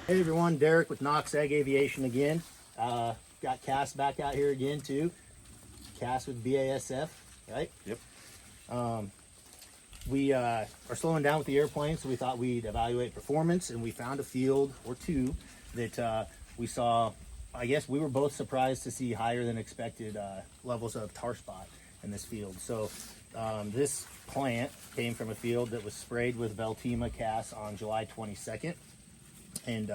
Hey everyone, Derek with Knox Aviation again. Got Cass back out here again too. Cass with BASF, right? Yep. We are slowing down with the airplane, so we thought we'd evaluate performance, and we found a field or two that we saw. I guess we were both surprised to see higher than expected levels of tar spot in this field. So this plant came from a field that was sprayed with Veltima Cass on July 22nd. And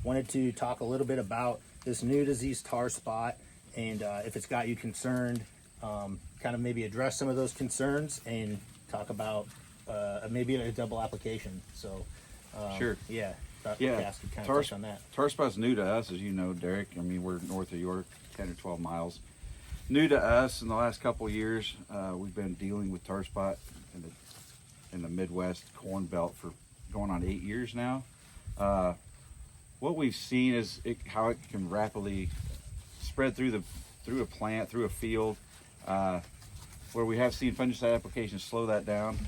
wanted to talk a little bit about this new disease tar spot, and if it's got you concerned, kind of maybe address some of those concerns and talk about maybe a double application. So Sure. Yeah, Yeah, Cass could kind of touch on that. Tar spot's new to us, as you know, Derek. I mean, we're north of York, 10 or 12 miles. New to us in the last couple of years. We've been dealing with tar spot in the Midwest corn belt for going on 8 years now. What we've seen is how it can rapidly spread through a plant, through a field, where we have seen fungicide applications slow that down.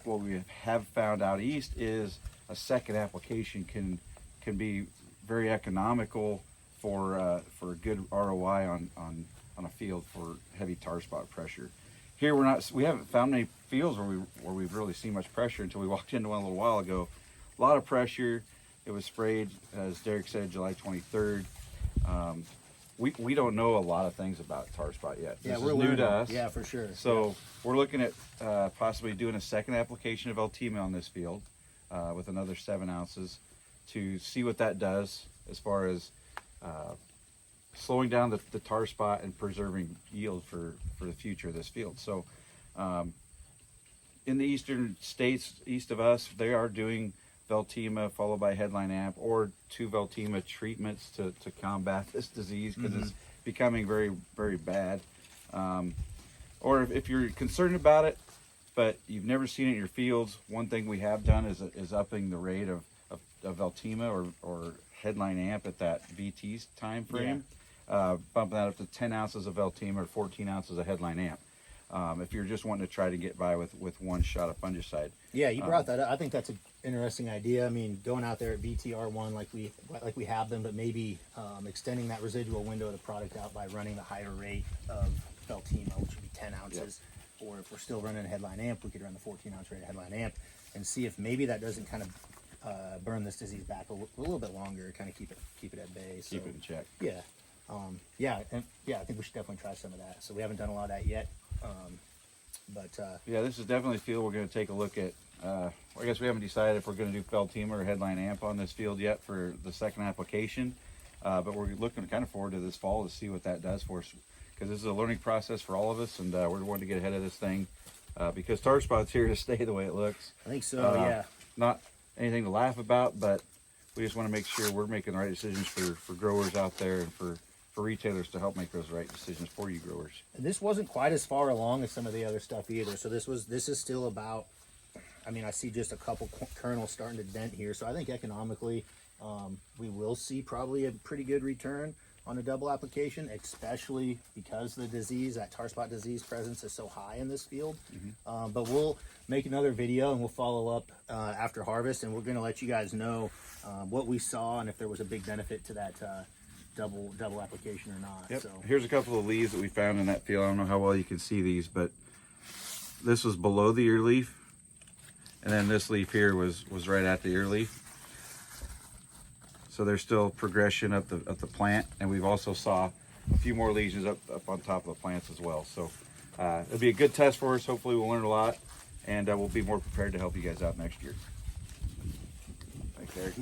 What we have found out east is a second application can be very economical for a good ROI on a field for heavy tar spot pressure. Here we haven't found any fields where we've really seen much pressure until we walked into one a little while ago. A lot of pressure. It was sprayed, as Derek said, July 23rd. We don't know a lot of things about tar spot yet. Yeah, this we're is new learning. to us. Yeah, for sure. So we're looking at possibly doing a second application of Veltima on this field with another 7 ounces to see what that does as far as slowing down the tar spot and preserving yield for the future of this field. So in the eastern states, east of us, they are doing Veltima followed by headline amp or 2 Veltima treatments to combat this disease because it's becoming very, very bad. Or if you're concerned about it, but you've never seen it in your fields, one thing we have done is upping the rate of Veltima or headline amp at that VT time frame, bumping that up to 10 ounces of Veltima or 14 ounces of headline amp. If you're just wanting to try to get by with one shot of fungicide. Yeah, you brought that up. I think that's an interesting idea. I mean, going out there at BTR1 like we have them, but maybe extending that residual window of the product out by running the higher rate of Veltima, which would be 10 ounces. Yep. Or if we're still running a headline amp, we could run the 14 ounce rate of headline amp and see if maybe that doesn't kind of burn this disease back a little bit longer, kind of keep it at bay. Keep it in check. Yeah. I think we should definitely try some of that. So we haven't done a lot of that yet. Yeah, this is definitely a field we're going to take a look at. I guess we haven't decided if we're going to do Veltima or headline amp on this field yet for the second application, but we're looking kind of forward to this fall to see what that does for us, because this is a learning process for all of us, and we're wanting to get ahead of this thing because tar spot's here to stay the way it looks. I think so. Yeah. Not anything to laugh about, but we just want to make sure we're making the right decisions for growers out there and for retailers to help make those right decisions for you growers. And this wasn't quite as far along as some of the other stuff either. So this is still about, I mean, I see just a couple kernels starting to dent here. So I think economically, we will see probably a pretty good return on a double application, especially because the disease, that tar spot disease presence is so high in this field. But we'll make another video and we'll follow up after harvest, and we're going to let you guys know what we saw and if there was a big benefit to that double application or not. Yep. So Here's a couple of leaves that we found in that field. I don't know how well you can see these, but this was below the ear leaf, and then this leaf here was right at the ear leaf. So there's still progression up the plant, and we've also saw a few more lesions up on top of the plants as well. So it'll be a good test for us. Hopefully we'll learn a lot, and we'll be more prepared to help you guys out next year. Thanks, Eric.